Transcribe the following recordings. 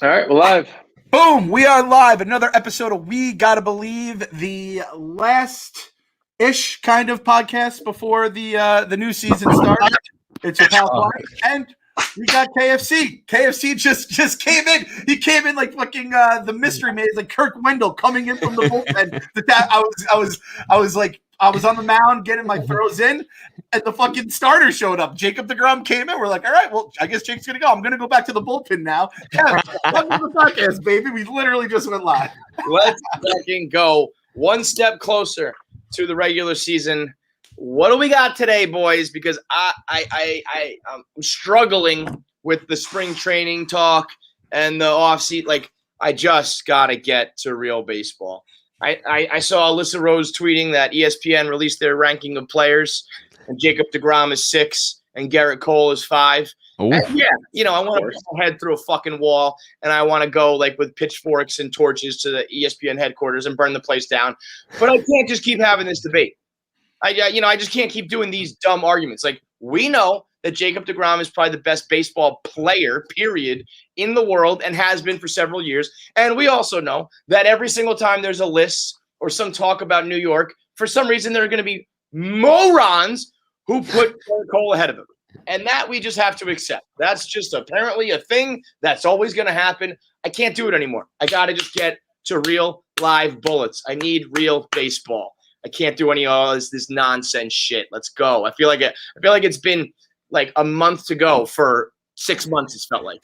All right, we're live. Boom! We are live. Another episode of We Gotta Believe, the last-ish kind of podcast before the new season starts. It's your pal Clark, and we got KFC. KFC just came in. He came in like fucking the mystery maze, like Kirk Wendell coming in from the bullpen. I was on the mound getting my throws in, and the fucking starter showed up. Jacob deGrom came in. We're like, all right, well, I guess Jake's gonna go. I'm gonna go back to the bullpen now. Yeah, welcome to the podcast, baby. We literally just went live. Let's fucking go one step closer to the regular season. What do we got today, boys? Because I'm struggling with the spring training talk and the offseason. Like, I just gotta get to real baseball. I saw Alyssa Rose tweeting that ESPN released their ranking of players, and Jacob deGrom is 6, and Garrett Cole is 5. And yeah, I want to put my head through a fucking wall, and I want to go like with pitchforks and torches to the ESPN headquarters and burn the place down. But I can't just keep having this debate. I just can't keep doing these dumb arguments. Like, we know that Jacob deGrom is probably the best baseball player, period, in the world and has been for several years. And we also know that every single time there's a list or some talk about New York, for some reason there are going to be morons who put Cole ahead of him. And that we just have to accept. That's just apparently a thing that's always going to happen. I can't do it anymore. I got to just get to real live bullets. I need real baseball. I can't do any of this nonsense shit. Let's go. I feel like it's been like a month to go for 6 months. It's felt like.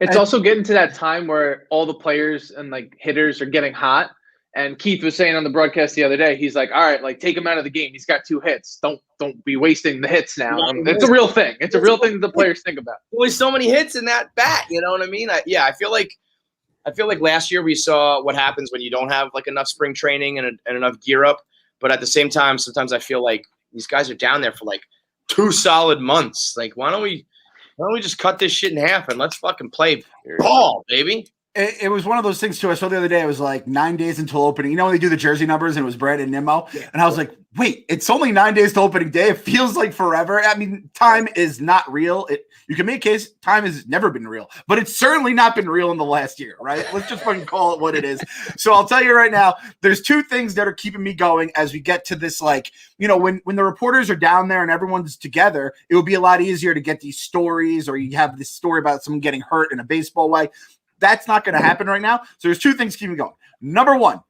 It's also getting to that time where all the players and like hitters are getting hot. And Keith was saying on the broadcast the other day, he's like, all right, like take him out of the game. He's got 2 hits. Don't be wasting the hits now. It's a real thing. It's a real thing that the players think about. There's so many hits in that bat. You know what I mean? I feel like last year we saw what happens when you don't have like enough spring training and enough gear up. But at the same time, sometimes I feel like these guys are down there for like 2 solid months. Like, why don't we just cut this shit in half and let's fucking play ball, baby? It was one of those things too. I saw the other day. It was like 9 days until opening. You know when they do the jersey numbers, and it was Brandon Nimmo, and I was like, "Wait, it's only 9 days to opening day. It feels like forever." I mean, time is not real. You can make a case time has never been real, but it's certainly not been real in the last year, right? Let's just fucking call it what it is. So I'll tell you right now, there's 2 things that are keeping me going as we get to this. Like, when the reporters are down there and everyone's together, it would be a lot easier to get these stories, or you have this story about someone getting hurt in a baseball way. That's not going to happen right now. So there's 2 things keeping me going. Number 1,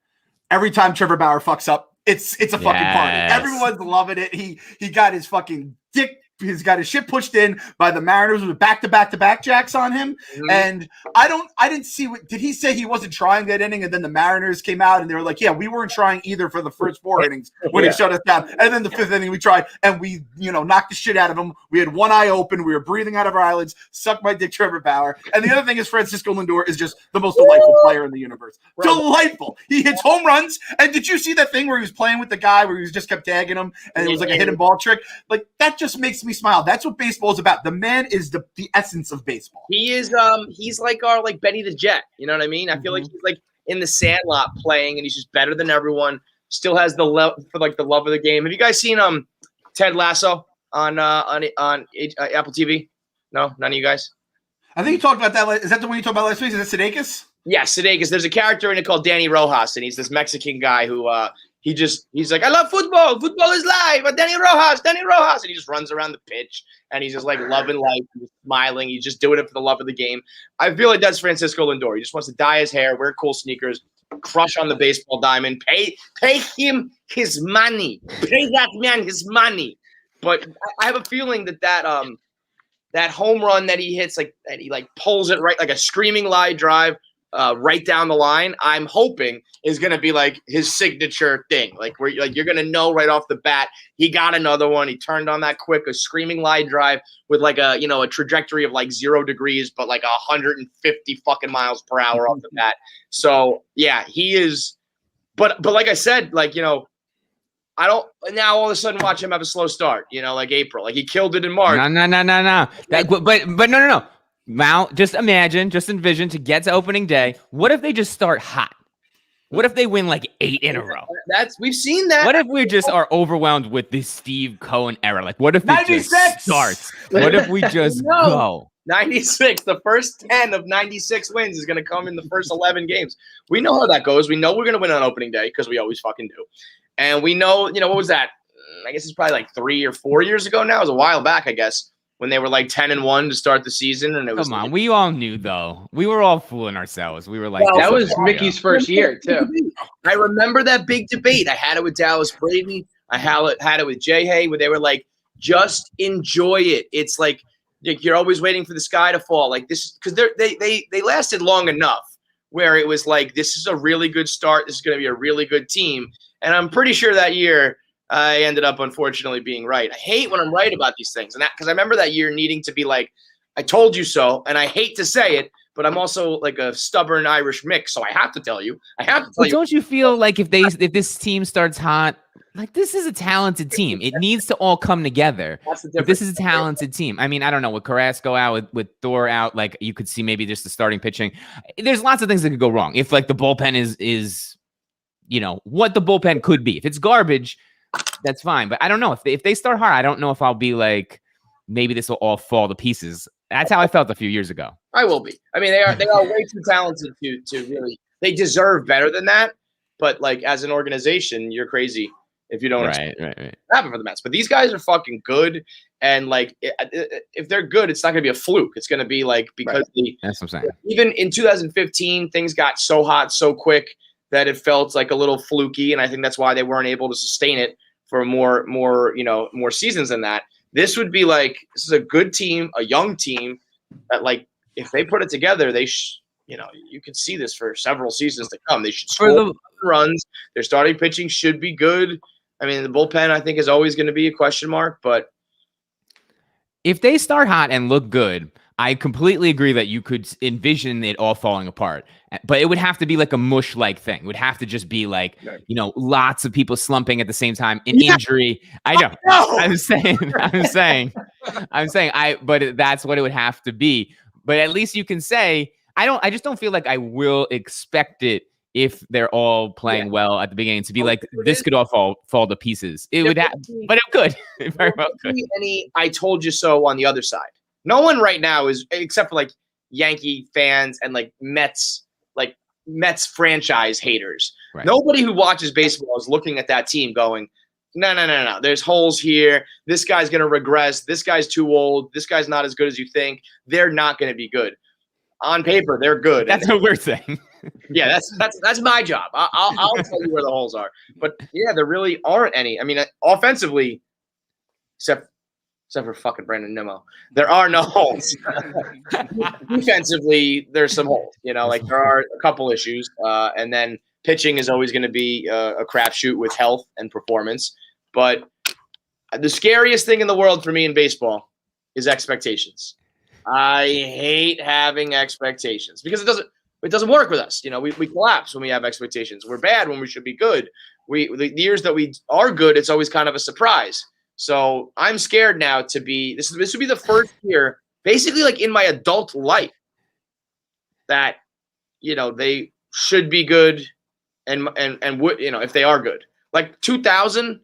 every time Trevor Bauer fucks up, it's a fucking party. Everyone's loving it. He got his fucking dick. He's got his shit pushed in by the Mariners with back-to-back jacks on him. Mm-hmm. And I didn't see did he say he wasn't trying that inning? And then the Mariners came out and they were like, yeah, we weren't trying either for the first 4 innings when he shut us down. And then the 5th inning we tried and we, knocked the shit out of him. We had one eye open. We were breathing out of our eyelids. Suck my dick, Trevor Bauer. And the other thing is Francisco Lindor is just the most delightful player in the universe. Right. Delightful. He hits home runs. And did you see that thing where he was playing with the guy where he just kept tagging him and it was like a hidden ball trick? Like, that just makes me smile. That's what baseball is about. The man is the essence of baseball. He is he's like our like Benny the Jet. You know what I mean? I feel like he's like in the Sandlot playing, and he's just better than everyone. Still has the love for like the love of the game. Have you guys seen Ted Lasso on Apple TV? No, none of you guys. I think you talked about that. Is that the one you talked about last week? Is that Sudeikis? Yes, Sudeikis. There's a character in it called Danny Rojas, and he's this Mexican guy who he's like, I love football. Football is life. But Danny Rojas. And he just runs around the pitch and he's just like loving life, he's smiling. He's just doing it for the love of the game. I feel like that's Francisco Lindor. He just wants to dye his hair, wear cool sneakers, crush on the baseball diamond, pay him his money. Pay that man his money. But I have a feeling that home run that he hits, like that he like pulls it right like a screaming line drive right down the line, I'm hoping is going to be like his signature thing. Like where like you're going to know right off the bat, he got another one. He turned on that quick, a screaming line drive with like a trajectory of like 0 degrees, but like 150 fucking miles per hour off the bat. So yeah, he is, but like I said, like, I don't now all of a sudden watch him have a slow start, like April, like he killed it in March. No. But no. Mal, just envision to get to opening day. What if they just start hot? What if they win like 8 in a row? We've seen that. What if we just are overwhelmed with this Steve Cohen era? Like, what if it just starts? What if we just go? 96. The first 10 of 96 wins is going to come in the first 11 games. We know how that goes. We know we're going to win on opening day because we always fucking do. And we know, what was that? I guess it's probably like 3 or 4 years ago now. It was a while back, I guess, when they were like 10-1 to start the season. And it was Come on, we all knew though. We were all fooling ourselves. We were like, well, that was Mickey's first year too. I remember that big debate. I had it with Dallas Brady. I had it with Jay Hay, where they were like, just enjoy it. It's like you're always waiting for the sky to fall. Like this, because they lasted long enough where it was like, this is a really good start. This is going to be a really good team. And I'm pretty sure that year I ended up unfortunately being right. I hate when I'm right about these things, and because I remember that year needing to be like, I told you so. And I hate to say it, but I'm also like a stubborn Irish mix, so I have to tell you. Don't you feel like if this team starts hot, like this is a talented team. It needs to all come together. This is a talented team. I mean, I don't know, with Carrasco out, with Thor out, like you could see maybe just the starting pitching. There's lots of things that could go wrong. If like the bullpen is what the bullpen could be. If it's garbage, that's fine. But I don't know if they start hard. I don't know if I'll be like, maybe this will all fall to pieces. That's how I felt a few years ago. I will be. I mean, they are way too talented to really. They deserve better than that. But like as an organization, you're crazy if you don't right. happen for the Mets. But these guys are fucking good, and like if they're good, it's not going to be a fluke. It's going to be like because that's what I'm saying. Even in 2015, things got so hot so quick that it felt like a little fluky, and I think that's why they weren't able to sustain it for more seasons than that. This would be like, this is a good team, a young team that like, if they put it together, they you could see this for several seasons to come. They should score runs. Their starting pitching should be good. I mean, the bullpen I think is always going to be a question mark, but if they start hot and look good, I completely agree that you could envision it all falling apart, but it would have to be like a mush-like thing. It would have to just be like, lots of people slumping at the same time, an injury. I know. I'm saying, but that's what it would have to be. But at least you can say, I just don't feel like I will expect it if they're all playing well at the beginning to be like, this could all fall to pieces. It would have, but it could. It very well could. Any I told you so on the other side. No one right now is, except for like Yankee fans and like Mets franchise haters. Right. Nobody who watches baseball is looking at that team going, no. There's holes here. This guy's going to regress. This guy's too old. This guy's not as good as you think. They're not going to be good. On paper, they're good. That's what we're saying. Yeah, that's my job. I'll tell you where the holes are. But yeah, there really aren't any. I mean, offensively, except for fucking Brandon Nimmo, there are no holes. Defensively, there's some holes. Like there are a couple issues. And then pitching is always going to be a crapshoot with health and performance. But the scariest thing in the world for me in baseball is expectations. I hate having expectations because it doesn't work with us. We collapse when we have expectations. We're bad when we should be good. The years that we are good, it's always kind of a surprise. So I'm scared now to be. This would be the first year, basically, like in my adult life, that they should be good, and would if they are good. Like 2000,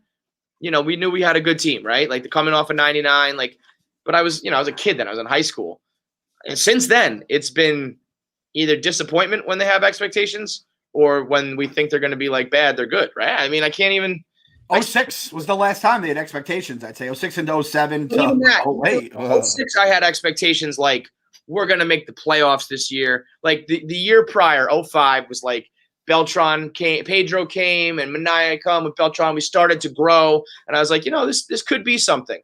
we knew we had a good team, right? Like coming off of 99, like. But I was a kid then. I was in high school, and since then, it's been either disappointment when they have expectations, or when we think they're going to be like bad, they're good, right? I mean, I can't even. 06 was the last time they had expectations, I'd say. 06 and 07 to 08. 06, I had expectations like, we're going to make the playoffs this year. Like the year prior, 05, was like Beltran came, Pedro came, and Minaya come with Beltran. We started to grow, and I was like, this could be something.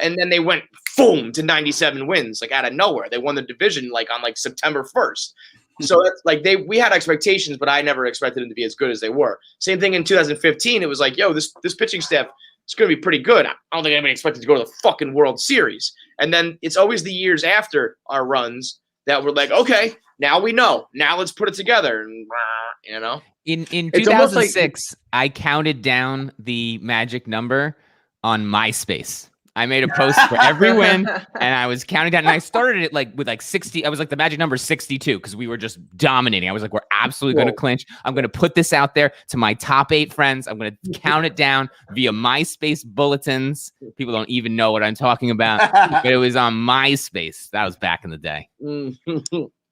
And then they went boom to 97 wins, like out of nowhere. They won the division like on like September 1st. So that's like we had expectations, but I never expected them to be as good as they were. Same thing in 2015. It was like, this pitching staff is going to be pretty good. I don't think anybody expected to go to the fucking World Series. And then it's always the years after our runs that we're like, okay, now we know. Now let's put it together. And In 2006, I counted down the magic number on MySpace. I made a post for every win, and I was counting down. And I started it like with like 60. I was like, the magic number is 62 because we were just dominating. I was like, we're absolutely going to clinch. I'm going to put this out there to my top 8 friends. I'm going to count it down via MySpace bulletins. People don't even know what I'm talking about, but it was on MySpace. That was back in the day.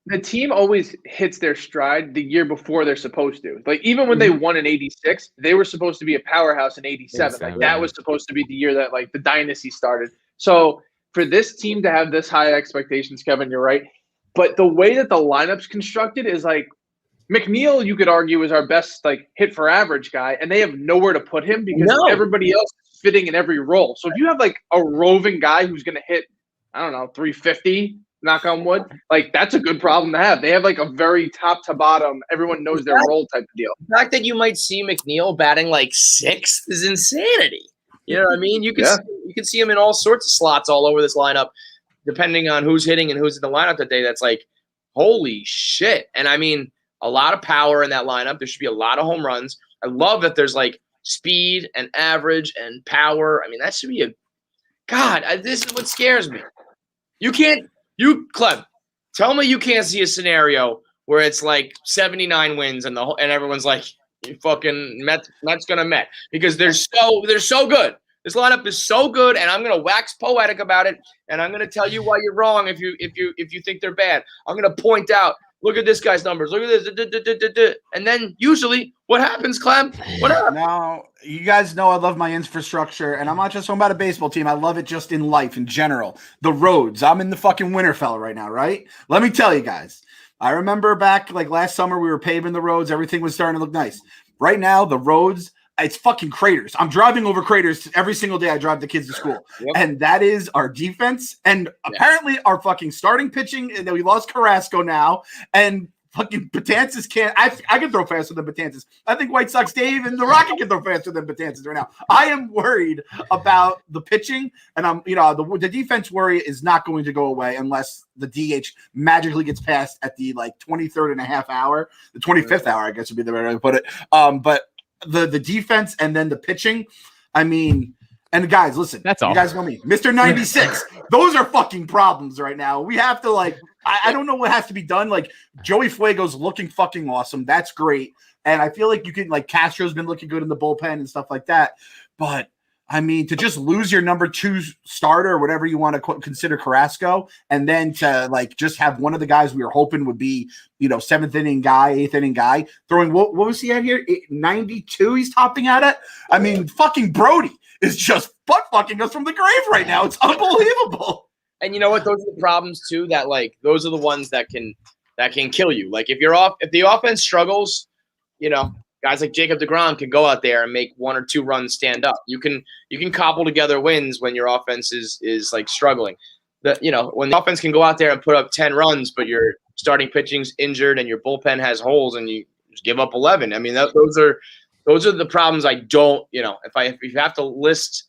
The team always hits their stride the year before they're supposed to. Like, even when they won in 86, they were supposed to be a powerhouse in 87. Like, that was supposed to be the year that, like, the dynasty started. So for this team to have this high expectations, Kevin, you're right. But the way that the lineup's constructed is, like, McNeil, you could argue, is our best, like, hit for average guy, and they have nowhere to put him because everybody else is fitting in every role. So if you have, like, a roving guy who's going to hit, I don't know, 350, knock on wood, like, that's a good problem to have. They have, like, a very top to bottom, everyone knows their role type of deal. The fact that you might see McNeil batting like 6th is insanity. You know what I mean? You can see him in all sorts of slots all over this lineup, depending on who's hitting and who's in the lineup that day. That's like, holy shit. And I mean, a lot of power in that lineup. There should be a lot of home runs. I love that there's like speed and average and power. I mean, that should be this is what scares me. Clem, tell me you can't see a scenario where it's like 79 wins and everyone's like, you fucking Mets gonna Met, because they're so good. This lineup is so good, and I'm gonna wax poetic about it, and I'm gonna tell you why you're wrong if you think they're bad. I'm gonna point out, look at this guy's numbers, look at this, and then usually what happens, Clem? What happens? Now, you guys know I love my infrastructure, and I'm not just talking about a baseball team. I love it just in life in general. The roads. I'm in the fucking Winterfell right now, right? Let me tell you guys. I remember back like last summer, we were paving the roads. Everything was starting to look nice. Right now, the roads, it's fucking craters. I'm driving over craters every single day I drive the kids to school. Yep. And that is our defense. And apparently our fucking starting pitching, and then we lost Carrasco now. And fucking Betances can't. I can throw faster than Betances. I think White Sox Dave and the Rocket can throw faster than Betances right now. I am worried about the pitching, and the defense worry is not going to go away unless the DH magically gets passed at the like 23rd and a half hour, the 25th hour, I guess would be the right way to put it. But the defense and then the pitching, I mean. And guys, listen, that's all. You guys know me, Mr. 96. Those are fucking problems right now. We have to I don't know what has to be done. Like Joey Fuego's looking fucking awesome. That's great. And I feel like you can Castro's been looking good in the bullpen and stuff like that. But I mean, to just lose your number 2 starter or whatever you want to consider Carrasco, and then to just have one of the guys we were hoping would be, 7th inning guy, 8th inning guy throwing, what was he at here? 92 he's topping out at. I mean, fucking Brody is just butt fucking us from the grave right now. It's unbelievable. And you know what? Those are the problems too. That those are the ones that can kill you. Like if the offense struggles, guys like Jacob deGrom can go out there and make 1 or 2 runs stand up. You can cobble together wins when your offense is like struggling. When the offense can go out there and put up 10 runs, but your starting pitching's injured and your bullpen has holes and you just give up 11. I mean, those are the problems I don't, if you have to list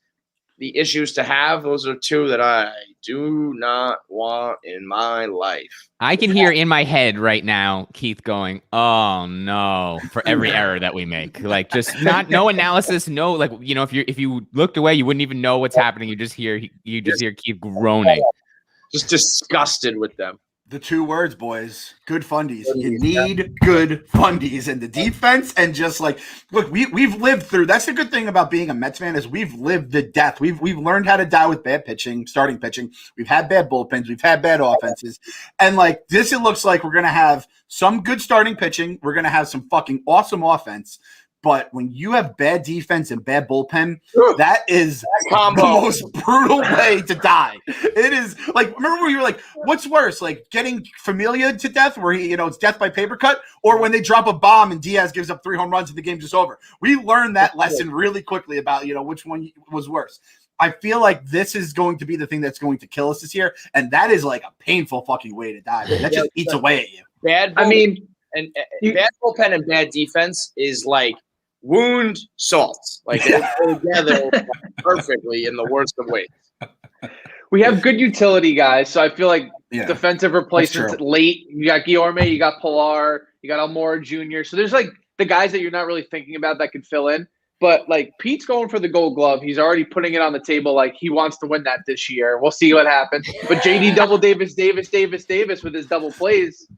the issues to have, those are 2 that I do not want in my life. I can hear in my head right now, Keith going, "Oh no," for every error that we make. Like just no analysis, no if you looked away, you wouldn't even know what's happening. You just hear Keith groaning. Just disgusted with them. The 2 words, boys, good fundies. You need good fundies in the defense. And just look, we've lived through. That's the good thing about being a Mets fan is we've lived the death. We've learned how to die with bad pitching, starting pitching. We've had bad bullpens. We've had bad offenses. And it looks like we're going to have some good starting pitching. We're going to have some fucking awesome offense. But when you have bad defense and bad bullpen, that is the most brutal way to die. It is remember when you were like, what's worse, getting Familia to death where it's death by paper cut, or when they drop a bomb and Diaz gives up 3 home runs and the game's just over? We learned that lesson really quickly about, which one was worse. I feel like this is going to be the thing that's going to kill us this year. And that is a painful fucking way to die. Man. That just eats away at you. Bad bullpen and bad defense is wound salts. They go together perfectly in the worst of ways. We have good utility guys, so I feel like defensive replacements late. You got Guillorme, you got Pilar, you got Almora Jr. So there's the guys that you're not really thinking about that could fill in. But like Pete's going for the Gold Glove. He's already putting it on the table. Like he wants to win that this year. We'll see what happens. But JD double Davis with his double plays.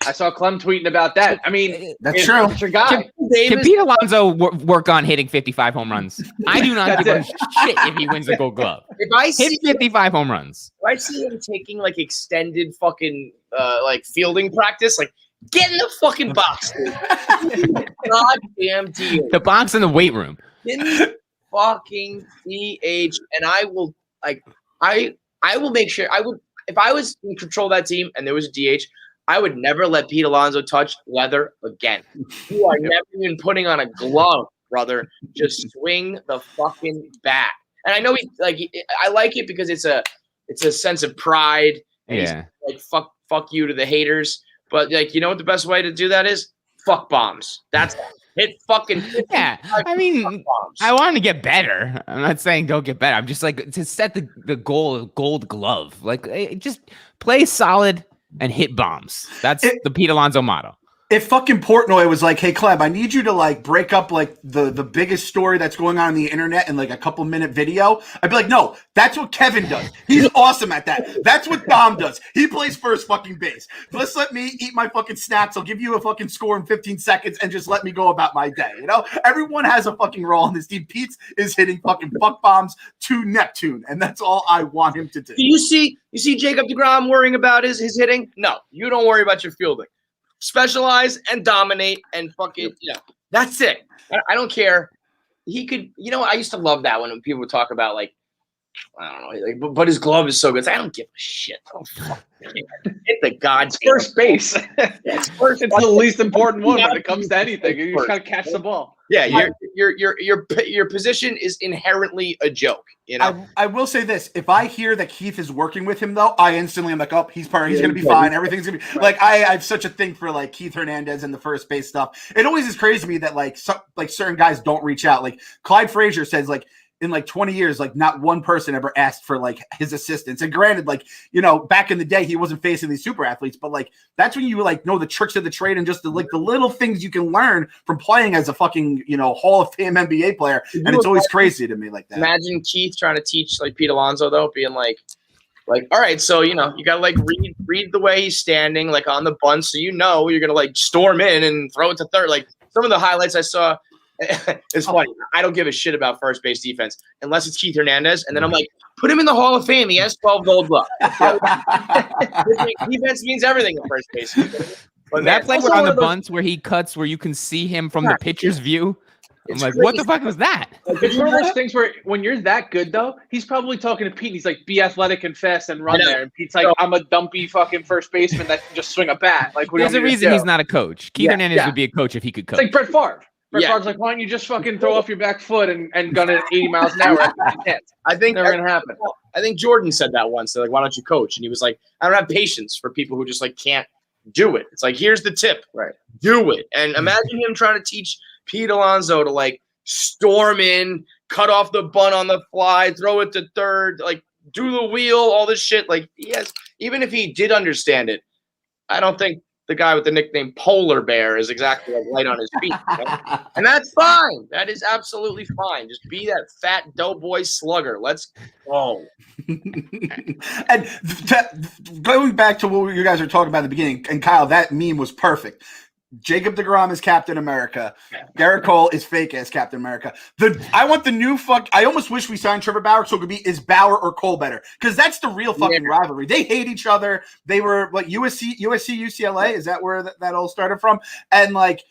I saw Clem tweeting about that. I mean, that's true. It's your guy. Can Pete Alonso work on hitting 55 home runs? I do not give a shit if he wins a Gold Glove. If I see 55 home runs, if I see him taking like extended fucking like fielding practice, like get in the fucking box, dude. Goddamn deal. The box in the weight room. In the fucking DH, and I will I will make sure I would if I was in control of that team and there was a DH. I would never let Pete Alonso touch leather again. You are never even putting on a glove, brother. Just swing the fucking bat. And I know I like it because it's a sense of pride. And yeah. He's like fuck you to the haters. But like, you know what the best way to do that is? Fuck bombs. That's hit fucking. Yeah. I mean, I want to get better. I'm not saying don't get better. I'm just like to set the gold glove. Like just play solid and hit bombs. That's the Pete Alonso motto. If fucking Portnoy was like, hey, Clem, I need you to like break up like the biggest story that's going on the internet in like a couple minute video, I'd be like, no, that's what Kevin does. He's awesome at that. That's what Dom does. He plays first fucking base. Let's let me eat my fucking snacks. I'll give you a fucking score in 15 seconds and just let me go about my day. You know, everyone has a fucking role on this team. Pete is hitting fucking fuck bombs to Neptune, and that's all I want him to do. You see Jacob deGrom worrying about his hitting? No, you don't worry about your fielding. Specialize and dominate and fucking, that's it. I don't care. He could, I used to love that when people would talk about like, I don't know, like, but his glove is so good. I don't give a shit. Oh, fuck. Hit the God's first base. It's the least important one when it comes to anything. You just gotta catch the ball. Yeah, your position is inherently a joke. I will say this: if I hear that Keith is working with him, though, I instantly am like, oh, he's gonna be fine. Everything's gonna be like. I have such a thing for like Keith Hernandez and the first base stuff. It always is crazy to me that like certain guys don't reach out. Like Clyde Frazier says, like, in like 20 years, like not one person ever asked for like his assistance. And granted, like, back in the day, he wasn't facing these super athletes, but like, that's when you like know the tricks of the trade and just the little things you can learn from playing as a fucking, Hall of Fame NBA player. And it's always crazy to me like that. Imagine Keith trying to teach like Pete Alonso though, being like, all right, so, you gotta like read the way he's standing, like on the bunt. So, you're gonna like storm in and throw it to third. Like some of the highlights I saw, it's funny. I don't give a shit about first base defense unless it's Keith Hernandez. And then I'm like, put him in the Hall of Fame. He has 12 Gold Gloves. Defense means everything at first base. But that play on the bunts where he cuts where you can see him from the pitcher's view. I'm like, what the fuck was that? It's one of those things where when you're that good, though, he's probably talking to Pete. And he's like, be athletic and fast and run there. And Pete's like, I'm a dumpy fucking first baseman that can just swing a bat. Like, there's a reason he's not a coach. Keith Hernandez would be a coach if he could coach. It's like Brett Favre. Brett Favre's like, why don't you just fucking throw off your back foot and gun it at 80 miles an hour? I think never gonna happen. I think Jordan said that once. They're like, why don't you coach? And he was like, I don't have patience for people who just like can't do it. It's like, here's the tip. Right. Do it. And imagine him trying to teach Pete Alonso to like storm in, cut off the bunt on the fly, throw it to third, like do the wheel, all this shit. Like, yes, even if he did understand it, I don't think the guy with the nickname Polar Bear is exactly like light on his feet. And that's fine. That is absolutely fine. Just be that fat doughboy slugger. Let's go. And going back to what you guys were talking about at the beginning, and Kyle, that meme was perfect. Jacob deGrom is Captain America. Garrett Cole is fake as Captain America. I want the new I almost wish we signed Trevor Bauer so it could be is Bauer or Cole better, because that's the real fucking rivalry. They hate each other. They were like USC, UCLA. Is that where that all started from? And like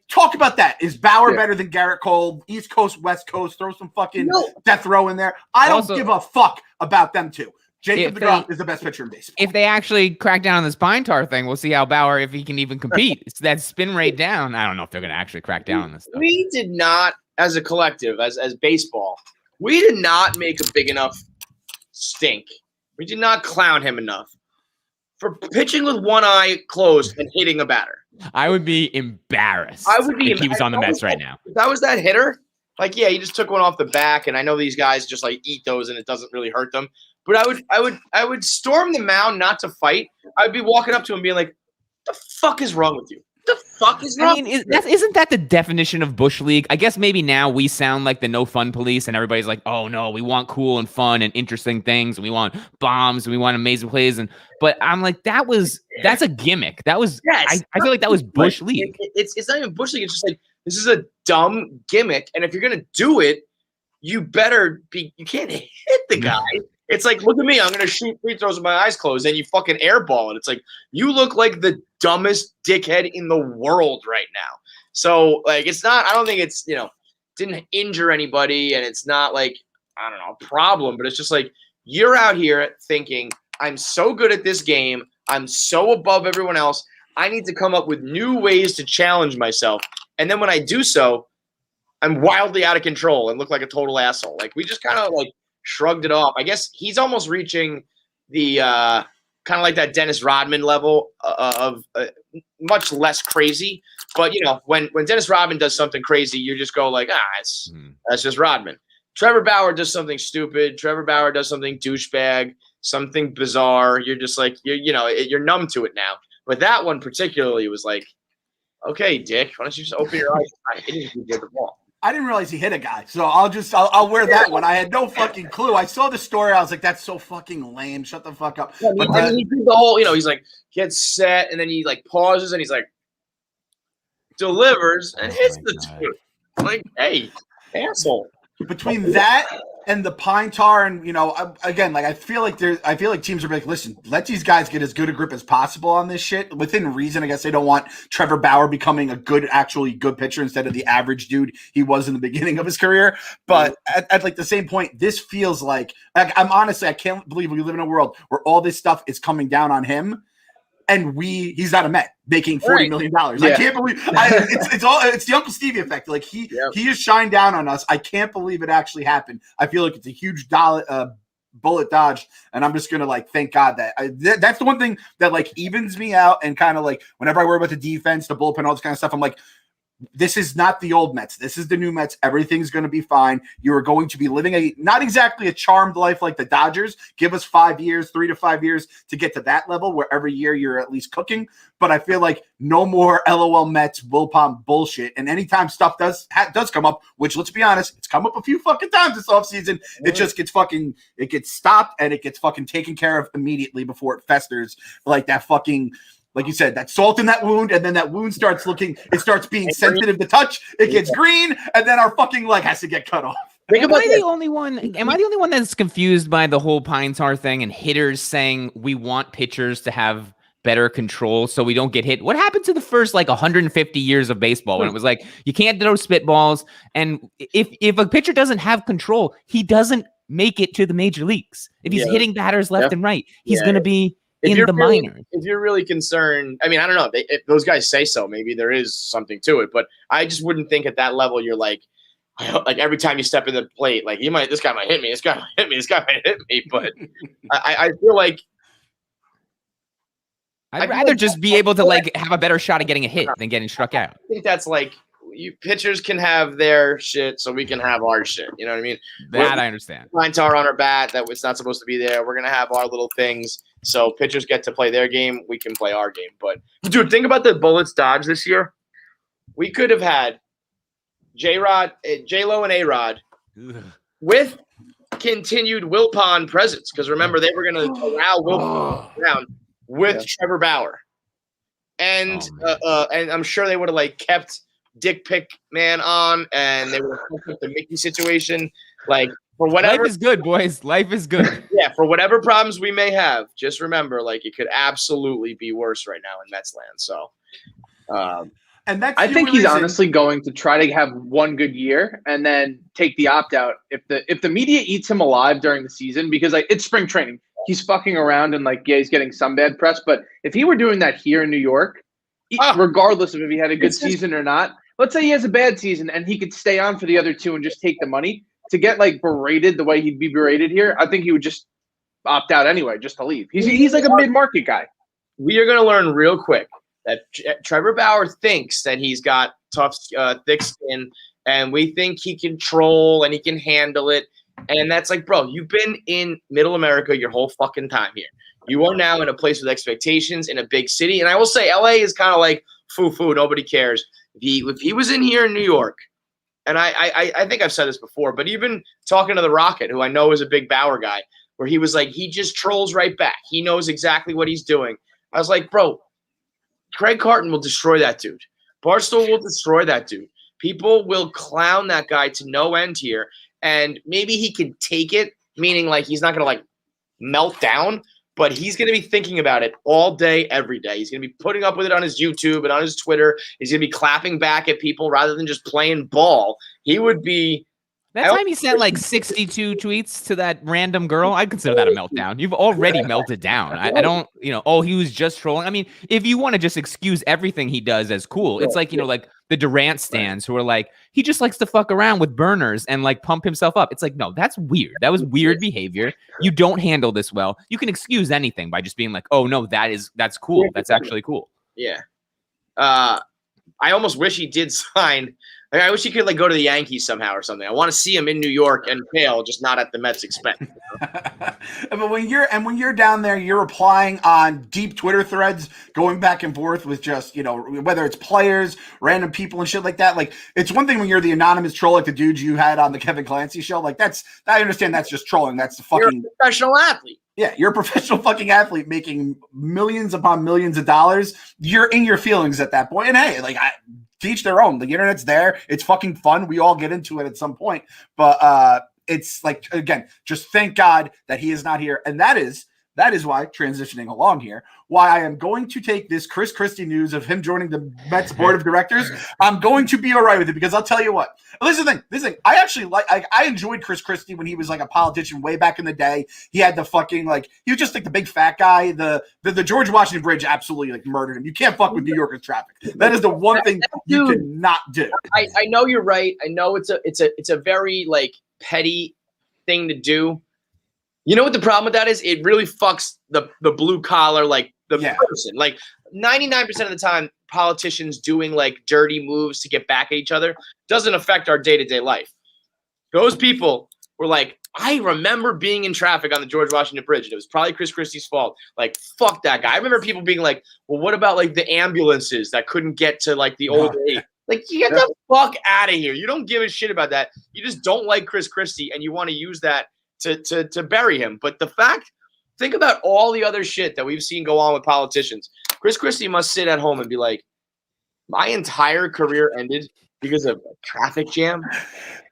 talk about that. Is Bauer better than Garrett Cole? East Coast, West Coast. Throw some fucking death row in there. I don't give a fuck about them two. Jacob deGrom is the best pitcher in baseball. If they actually crack down on this pine tar thing, we'll see how Bauer, if he can even compete. It's that spin rate down. I don't know if they're going to actually crack down on this stuff. We did not, as a collective, as baseball, we did not make a big enough stink. We did not clown him enough for pitching with one eye closed and hitting a batter. I would be embarrassed. If he was on the Mets right now. If that was that hitter, like, he just took one off the back, and I know these guys just like eat those and it doesn't really hurt them. But I would storm the mound not to fight. I'd be walking up to him being like, "The fuck is wrong with you? What the fuck is wrong? I mean, isn't that the definition of Bush League? I guess maybe now we sound like the no fun police, and everybody's like, "Oh no, we want cool and fun and interesting things, and we want bombs, and we want amazing plays." But I'm like, that's a gimmick. That was I feel like that was Bush League. It's not even Bush League. It's just like this is a dumb gimmick, and if you're gonna do it, you better be. You can't hit the guy. It's like, look at me. I'm gonna shoot free throws with my eyes closed, and you fucking airball it. It's like you look like the dumbest dickhead in the world right now. So like, it's not. I don't think it's didn't injure anybody, and it's not like I don't know a problem. But it's just like you're out here thinking I'm so good at this game. I'm so above everyone else. I need to come up with new ways to challenge myself, and then when I do so, I'm wildly out of control and look like a total asshole. Like we just kind of like shrugged it off. I guess he's almost reaching the kind of like that Dennis Rodman level of much less crazy. But when Dennis Rodman does something crazy, you just go like, that's just Rodman. Trevor Bauer does something stupid. Trevor Bauer does something douchebag, something bizarre. You're just like you're numb to it now. But that one particularly was like, okay, Dick, why don't you just open your eyes? I hit you with the ball. I didn't realize he hit a guy, so I'll wear that one. I had no fucking clue. I saw the story. I was like, that's so fucking lame. Shut the fuck up. Yeah, but he did the whole, he's like, gets set, and then he like pauses, and he's like, delivers, and hits the two. Like, hey, asshole. Between that and the pine tar, and again, like I feel like teams are like, listen, let these guys get as good a grip as possible on this shit within reason. I guess they don't want Trevor Bauer becoming a actually good pitcher instead of the average dude he was in the beginning of his career. But at like the same point, this feels like I can't believe we live in a world where all this stuff is coming down on him. And he's not a Met making $40 million. Yeah. I can't believe it's the Uncle Stevie effect. Like he has shined down on us. I can't believe it actually happened. I feel like it's a huge bullet dodged, and I'm just gonna thank God that that's the one thing that evens me out, and kind of like whenever I worry about the defense, the bullpen, all this kind of stuff, I'm like, this is not the old Mets. This is the new Mets. Everything's going to be fine. You are going to be living not exactly a charmed life like the Dodgers. Give us 5 years, 3 to 5 years to get to that level where every year you're at least cooking. But I feel like no more LOL Mets, Wilpon bullshit. And anytime stuff does come up, which let's be honest, it's come up a few fucking times this offseason, it just gets it gets stopped and it gets fucking taken care of immediately before it festers like that fucking. Like you said, that salt in that wound, and then that wound starts being sensitive to touch. It gets green, and then our fucking leg has to get cut off. Am I the only one that's confused by the whole pine tar thing and hitters saying we want pitchers to have better control so we don't get hit? What happened to the first 150 years of baseball when it was like you can't throw spitballs, and if a pitcher doesn't have control, he doesn't make it to the major leagues. If he's hitting batters left and right, he's going to be in the minors. If you're really concerned, I mean, I don't know. If those guys say so, maybe there is something to it. But I just wouldn't think at that level you're like every time you step in the plate, this guy might hit me, this guy might hit me, this guy might hit me. But I feel like I'd rather just be able to have a better shot at getting a hit than getting struck out. I think that's you pitchers can have their shit, so we can have our shit. You know what I mean? I understand. Pine tar on our bat that was not supposed to be there. We're gonna have our little things, so pitchers get to play their game. We can play our game. But dude, think about the bullets dodged this year. We could have had J-Lo, and A-Rod with continued Wilpon presence, because remember they were gonna allow Wilpon around with Trevor Bauer, and I'm sure they would have kept Dick Pick Man on, and they were the Mickey situation. For whatever, life is good, boys. Life is good. Yeah, for whatever problems we may have, just remember, it could absolutely be worse right now in Mets land. So, and that's I think he's honestly going to try to have one good year and then take the opt out if the media eats him alive during the season, because it's spring training. He's fucking around and he's getting some bad press. But if he were doing that here in New York, regardless of if he had a good season or not, let's say he has a bad season and he could stay on for the other two and just take the money to get berated the way he'd be berated here. I think he would just opt out anyway, just to leave. He's like a mid-market guy. We are going to learn real quick that Trevor Bauer thinks that he's got tough, thick skin, and we think he can troll and he can handle it. And that's bro, you've been in Middle America your whole fucking time here. You are now in a place with expectations in a big city. And I will say LA is kind of foo-foo, nobody cares. If he was in here in New York, and I think I've said this before, but even talking to the Rocket, who I know is a big Bauer guy, where he was like, he just trolls right back. He knows exactly what he's doing. I was like, bro, Craig Carton will destroy that dude. Barstool will destroy that dude. People will clown that guy to no end here, and maybe he can take it, meaning like he's not going to like melt down, but he's going to be thinking about it all day, every day. He's going to be putting up with it on his YouTube and on his Twitter. He's going to be clapping back at people rather than just playing ball. He would be. That time he sent like 62 tweets to that random girl, I'd consider that a meltdown. You've already melted down. I don't, he was just trolling. I mean, if you want to just excuse everything he does as cool, it's like, like the Durant stands who are like, he just likes to fuck around with burners and like pump himself up. It's like, no, that's weird. That was weird behavior. You don't handle this well. You can excuse anything by just being like, oh no, that's cool. That's actually cool. Yeah. I almost wish he did sign. Like, I wish he could like go to the Yankees somehow or something. I want to see him in New York and fail, just not at the Mets' expense. But when you're down there, you're replying on deep Twitter threads, going back and forth with just whether it's players, random people, and shit like that. Like it's one thing when you're the anonymous troll, like the dudes you had on the Kevin Clancy show. Like I understand that's just trolling. That's the fucking You're a professional athlete. Yeah, you're a professional fucking athlete making millions upon millions of dollars. You're in your feelings at that point. And hey, like teach their own. The internet's there. It's fucking fun. We all get into it at some point. But it's like, again, just thank God that he is not here. And that is why, transitioning along here, why I am going to take this Chris Christie news of him joining the Mets board of directors. I'm going to be all right with it because I'll tell you what. This is the thing. I actually I enjoyed Chris Christie when he was like a politician way back in the day. He had the fucking he was just like the big fat guy. The George Washington Bridge absolutely like murdered him. You can't fuck with New Yorkers traffic. That is the one thing you cannot do. I know you're right. I know it's a very like petty thing to do. You know what the problem with that is? It really fucks the blue collar, like the person. Like 99% of the time, politicians doing like dirty moves to get back at each other doesn't affect our day-to-day life. Those people were like, I remember being in traffic on the George Washington Bridge, and it was probably Chris Christie's fault. Like, fuck that guy. I remember people being like, well, what about like the ambulances that couldn't get to like the old age? Like, you get the fuck out of here. You don't give a shit about that. You just don't like Chris Christie, and you want to use that to bury him. But think about all the other shit that we've seen go on with politicians. Chris Christie must sit at home and be like, my entire career ended because of a traffic jam.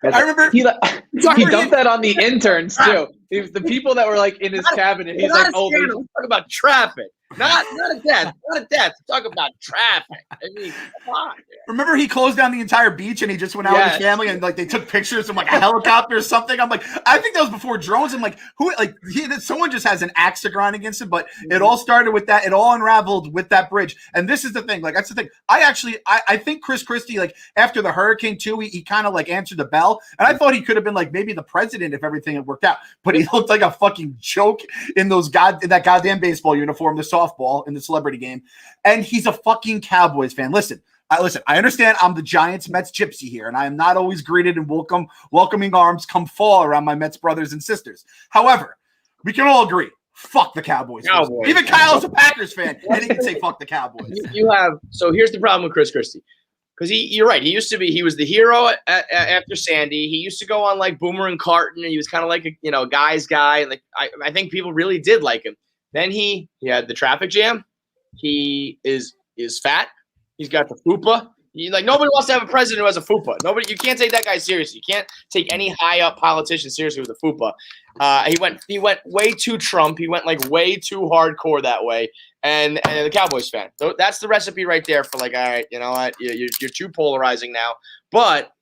I remember he dumped that on the interns too. The people that were like in his cabinet. He's like, oh, let's talk about traffic. Not a death. Not a death. Talk about traffic. I mean, come on. Remember he closed down the entire beach and he just went out with his family and like they took pictures from like a helicopter or something. I'm like, I think that was before drones. I'm like, someone just has an axe to grind against him. But it all started with that. It all unraveled with that bridge. And this is the thing. Like that's the thing. I think Chris Christie, like after the hurricane too, he kind of like answered the bell. And I thought he could have been like maybe the president if everything had worked out. But he looked like a fucking joke in that goddamn baseball uniform, the softball in the celebrity game. And he's a fucking Cowboys fan. Listen, I understand I'm the Giants Mets gypsy here, and I am not always greeted and welcoming arms come fall around my Mets brothers and sisters. However, we can all agree, fuck the Cowboys. Even Kyle's a Packers fan, and he can say fuck the Cowboys. So here's the problem with Chris Christie. Because you're right. He was the hero after Sandy. He used to go on like Boomer and Carton, and he was kind of like a guy's guy. And like I think people really did like him. Then he had the traffic jam. He is fat. He's got the fupa. Nobody wants to have a president who has a fupa. You can't take that guy seriously. You can't take any high up politician seriously with a fupa. He went way too Trump. He went like way too hardcore that way. And the Cowboys fan. So that's the recipe right there for like, all right, you know what? You're too polarizing now. But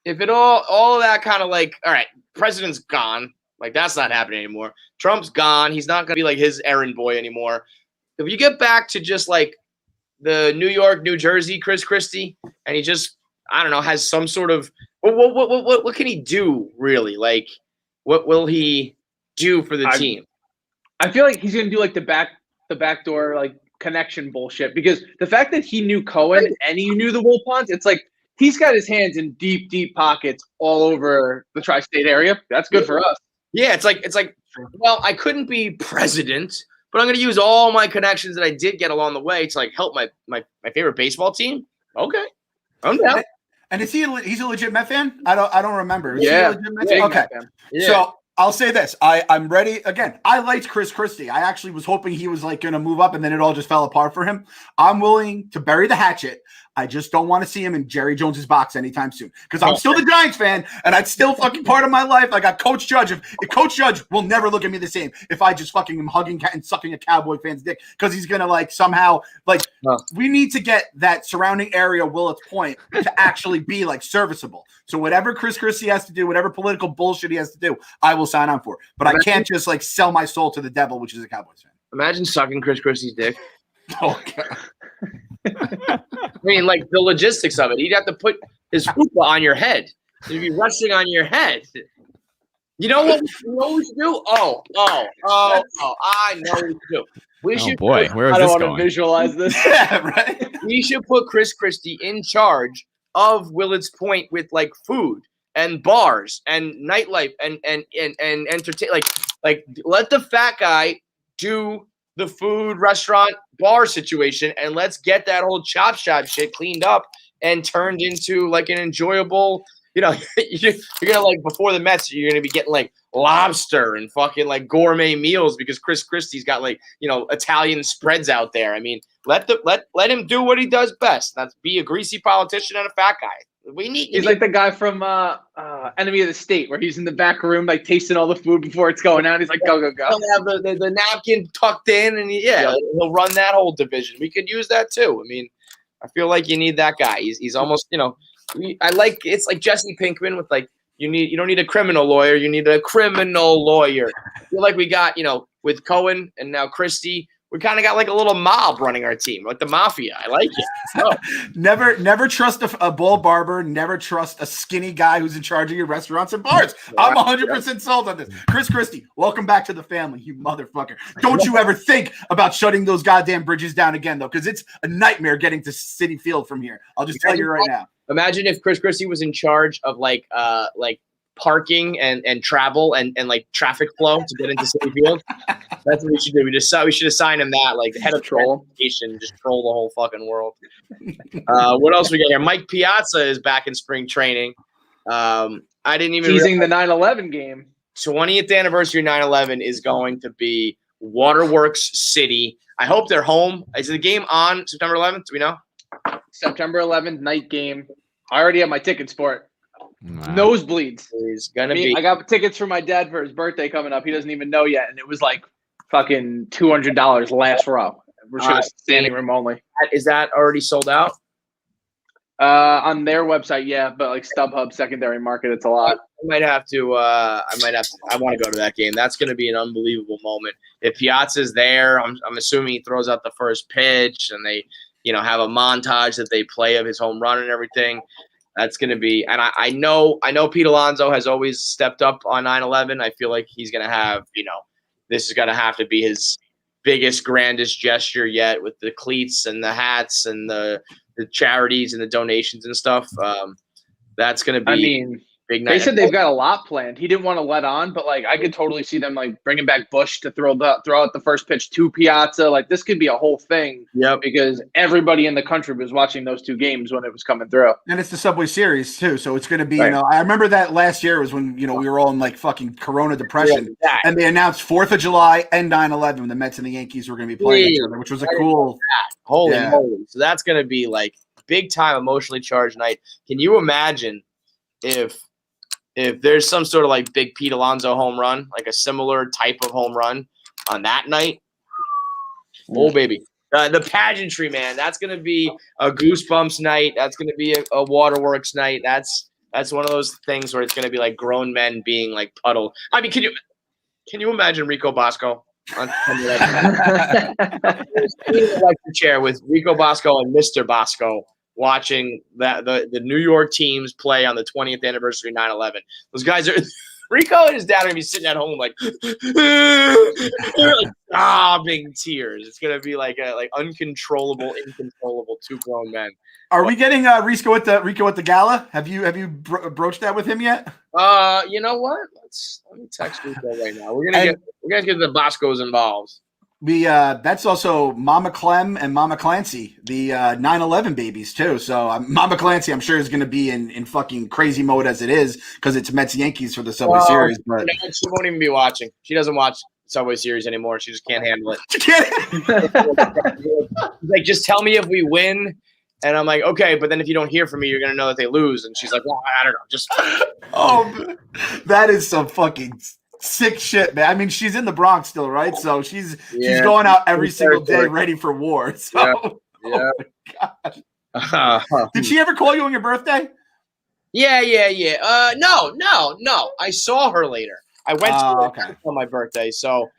if it all of that kind of like, all right, president's gone. Like that's not happening anymore. Trump's gone. He's not going to be like his errand boy anymore. If you get back to just like the New York, New Jersey Chris Christie, and he just, I don't know, has some sort of what can he do really? Like, what will he do for the team? I feel like he's gonna do like the backdoor like connection bullshit, because the fact that he knew Cohen and he knew the Wilpons, it's like he's got his hands in deep pockets all over the tri-state area. That's good for us. Yeah, it's like, well, I couldn't be president, but I'm going to use all my connections that I did get along the way to like help my favorite baseball team. Okay, I'm down. And is he's a legit Met fan? I don't remember. Is he Yeah, a legit Met fan? Okay. Yeah. So I'll say this. I'm ready. Again, I liked Chris Christie. I actually was hoping he was like going to move up, and then it all just fell apart for him. I'm willing to bury the hatchet. I just don't want to see him in Jerry Jones's box anytime soon because I'm still the Giants fan, and it's still fucking part of my life. I got Coach Judge. If Coach Judge will never look at me the same if I just fucking am hugging and sucking a Cowboy fan's dick because he's gonna like somehow like we need to get that surrounding area Willets Point to actually be like serviceable. So whatever Chris Christie has to do, whatever political bullshit he has to do, I will sign on for. But I can't just like sell my soul to the devil, which is a Cowboys fan. Imagine sucking Chris Christie's dick. Oh God. I mean, like the logistics of it. He'd have to put his fupa on your head. He'd be resting on your head. You know what? We should do? Oh! I know what we should do. We should. Boy, where is I don't this want going? to visualize this. Yeah, right. We should put Chris Christie in charge of Willets Point with like food and bars and nightlife and entertain. Like let the fat guy do the food, restaurant, bar situation, and let's get that whole chop shop shit cleaned up and turned into like an enjoyable, you're gonna like before the Mets, you're gonna be getting like lobster and fucking like gourmet meals because Chris Christie's got like, Italian spreads out there. I mean, let him do what he does best. That's be a greasy politician and a fat guy. He's like the guy from Enemy of the State, where he's in the back room, like tasting all the food before it's going out. He's like, go. He'll have the napkin tucked in, and he'll run that whole division. We could use that too. I mean, I feel like you need that guy. He's almost, it's like Jesse Pinkman with like you don't need a criminal lawyer, you need a criminal lawyer. I feel like we got with Cohen and now Christie. We kind of got like a little mob running our team, like the mafia. I like it. Oh. Never trust a bull barber. Never trust a skinny guy who's in charge of your restaurants and bars. I'm 100% sold on this. Chris Christie, welcome back to the family, you motherfucker. Don't you ever think about shutting those goddamn bridges down again, though, because it's a nightmare getting to Citi Field from here. I'll just tell you right now. Imagine if Chris Christie was in charge of like parking and travel and like traffic flow to get into Citi Field. That's what we should do. We should assign him that, like head of transportation, just troll the whole fucking world. What else we got here? Mike Piazza is back in spring training. I didn't even teasing the 9/11 game. 20th anniversary of 9/11 is going to be Waterworks City. I hope they're home. Is the game on September 11th? Do we know? September 11th night game. I already have my tickets for it. Wow. Nosebleeds. It's gonna be. I got tickets for my dad for his birthday coming up. He doesn't even know yet, and it was like fucking $200 last row. We're just standing room only. Is that already sold out? On their website, yeah, but like StubHub secondary market, it's a lot. I might have to. I want to go to that game. That's going to be an unbelievable moment. If Piazza's there, I'm assuming he throws out the first pitch, and they, have a montage that they play of his home run and everything. That's going to be, and I know Pete Alonso has always stepped up on 9/11. I feel like he's going to have, this is going to have to be his biggest, grandest gesture yet with the cleats and the hats and the charities and the donations and stuff. That's going to be big night. They said they've got a lot planned. He didn't want to let on, but like I could totally see them like bringing back Bush to throw out the first pitch to Piazza. Like this could be a whole thing. Yep. Because everybody in the country was watching those two games when it was coming through. And it's the Subway Series too, so it's going to be. Right. I remember that last year was when we were all in like fucking Corona depression, and they announced 4th of July and 9/11 when the Mets and the Yankees were going to be playing each other, which was a cool. Holy moly! So that's going to be like big time emotionally charged night. Can you imagine if there's some sort of like big Pete Alonso home run, like a similar type of home run on that night? Oh, baby. The pageantry, man. That's going to be a Goosebumps night. That's going to be a Waterworks night. That's one of those things where it's going to be like grown men being like puddled. I mean, can you imagine Rico Bosco on the electric chair with Rico Bosco and Mr. Bosco watching the New York teams play on the 20th anniversary of 9/11. Those guys are Rico and his dad are gonna be sitting at home like they're like sobbing tears. It's gonna be like uncontrollable, incontrollable two grown men. Are we getting Rico at the gala? Have you broached that with him yet? You know what? Let me text Rico right now. We're gonna get the Boscos involved. That's also Mama Clem and Mama Clancy, the 9/11 babies too. So Mama Clancy, I'm sure, is going to be in fucking crazy mode as it is because it's Mets Yankees for the Subway Series. But she won't even be watching. She doesn't watch Subway Series anymore. She just can't handle it. she can't. Like, just tell me if we win. And I'm like, okay, but then if you don't hear from me, you're gonna know that they lose. And she's like, well, I don't know. Just that is some fucking sick shit, man. I mean, she's in the Bronx still, right? So she's going out every single day ready for war. So yeah. Did she ever call you on your birthday? Yeah. No. I saw her later. I went to her on my birthday, so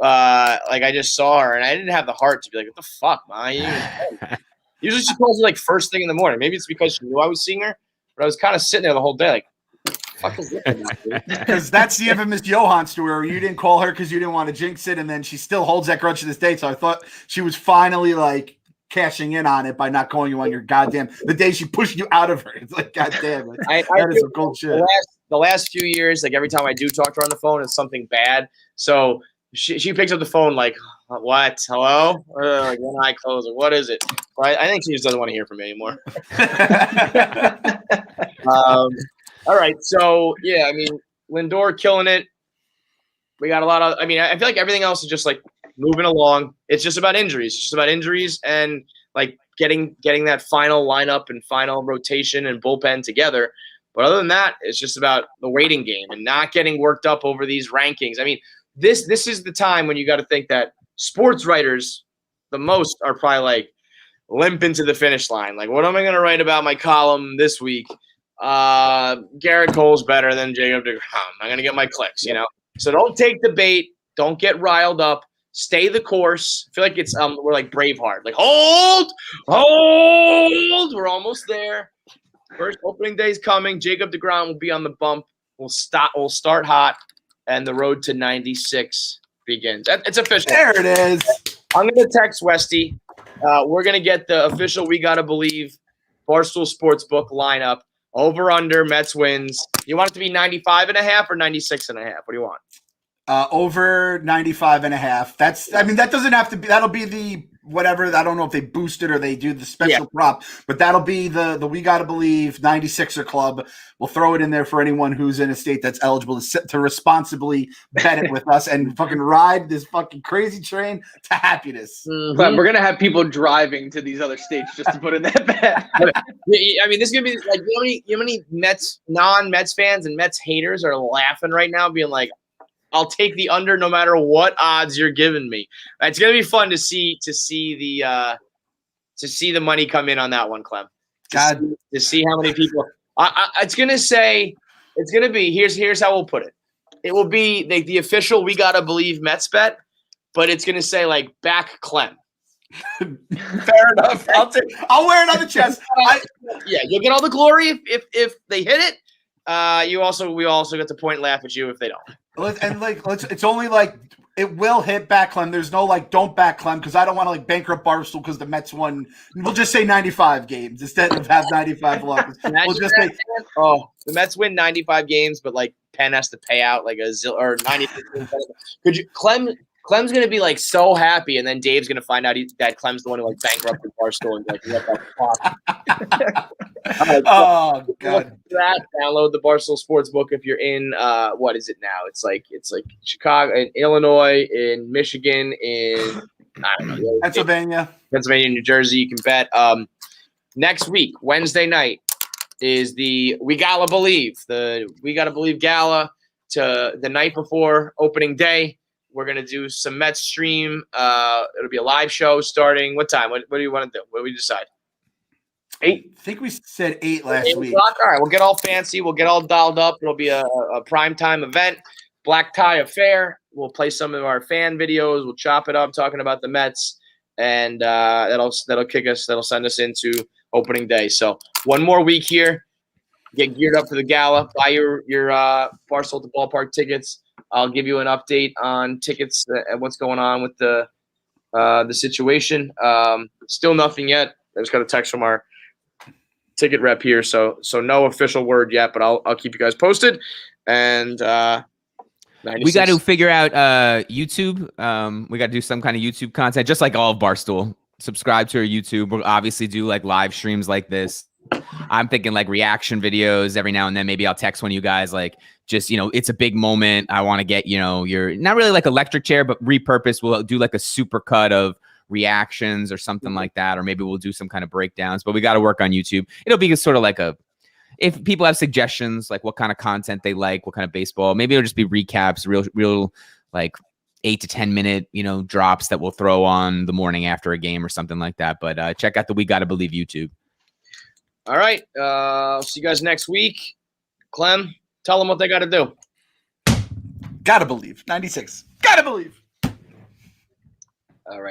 I just saw her, and I didn't have the heart to be like, "What the fuck, ma?" Usually she calls me like first thing in the morning. Maybe it's because she knew I was seeing her, but I was kind of sitting there the whole day, like, "Fuck is this?" Because that's the infamous Johan story where you didn't call her because you didn't want to jinx it, and then she still holds that grudge to this day. So I thought she was finally like cashing in on it by not calling you on your goddamn the day she pushed you out of her. It's like, goddamn, that is some cool shit. The last few years, like every time I do talk to her on the phone, it's something bad. So she picks up the phone like, what? Hello? Like one eye closed. Like, what is it? Well, I think she just doesn't want to hear from me anymore. All right. So, yeah, I mean, Lindor killing it. We got a lot of – I mean, I feel like everything else is just, like, moving along. It's just about injuries. It's just about injuries and, like, getting that final lineup and final rotation and bullpen together. But other than that, it's just about the waiting game and not getting worked up over these rankings. I mean, this is the time when you got to think that sports writers, the most, are probably like limping to the finish line. Like, what am I going to write about my column this week? Garrett Cole's better than Jacob deGrom. I'm going to get my clicks, you know? So don't take the bait. Don't get riled up. Stay the course. I feel like it's we're like Braveheart. Like, hold. We're almost there. First opening day is coming. Jacob deGrom will be on the bump. We'll start hot, and the road to 96 begins. It's official. There it is. I'm going to text Westy. We're going to get the official We Gotta Believe Barstool Sportsbook lineup. Over, under, Mets wins. You want it to be 95.5 or 96.5? What do you want? Over 95.5. That doesn't have to be. That'll be the whatever. I don't know if they boost it or they do the special prop, but that'll be the We Gotta Believe 96er club. We'll throw it in there for anyone who's in a state that's eligible to responsibly bet it with us and fucking ride this fucking crazy train to happiness. Mm-hmm. But we're gonna have people driving to these other states just to put in that bet. I mean, this is gonna be like you know how many Mets non-Mets fans and Mets haters are laughing right now, being like, I'll take the under no matter what odds you're giving me. It's gonna be fun to see the money come in on that one, Clem. To see how many people. It's gonna be. Here's how we'll put it. It will be the official We Gotta Believe Mets bet, but it's gonna say like back Clem. Fair enough. I'll wear it on the chest. You'll get all the glory if they hit it. We also get to point and laugh at you if they don't. It's only like it will hit back Clem. There's no like don't back Clem because I don't want to like bankrupt Barstool because the Mets won. We'll just say 95 games instead of have 95 losses. We'll just say the Mets win 95 games, but like Penn has to pay out like or 90. Could you Clem's gonna be like so happy, and then Dave's gonna find out that Clem's the one who like bankrupted Barstool and be like, what the fuck? Oh god! Download the Barstool Sportsbook if you're in what is it now? It's like Chicago, in Illinois, in Michigan, in I don't know, Pennsylvania, New Jersey. You can bet. Next week, Wednesday night, is the We Gotta Believe Gala to the night before opening day. We're gonna do some Mets stream. It'll be a live show starting. What time? What do you want to do? What do we decide? 8. I think we said 8 last week. All right, we'll get all fancy. We'll get all dialed up. It'll be a primetime event, black tie affair. We'll play some of our fan videos. We'll chop it up talking about the Mets, and that'll send us into opening day. So one more week here. Get geared up for the gala. Buy your Barstool to Ballpark tickets. I'll give you an update on tickets and what's going on with the situation. Still nothing yet. I just got a text from our ticket rep here, so no official word yet, but I'll keep you guys posted. And We got to figure out YouTube. We got to do some kind of YouTube content, just like all of Barstool. Subscribe to our YouTube. We'll obviously do like live streams like this. I'm thinking like reaction videos every now and then. Maybe I'll text one of you guys, like, just, it's a big moment. I want to get, you're not really like electric chair, but repurpose. We'll do like a super cut of reactions or something like that. Or maybe we'll do some kind of breakdowns, but we got to work on YouTube. It'll be sort of like if people have suggestions, like what kind of content they like, what kind of baseball, maybe it'll just be recaps, real like 8 to 10 minute, drops that we'll throw on the morning after a game or something like that. But check out the We Gotta Believe YouTube. All right. See you guys next week. Clem, tell them what they got to do. Gotta believe. 96. Gotta believe.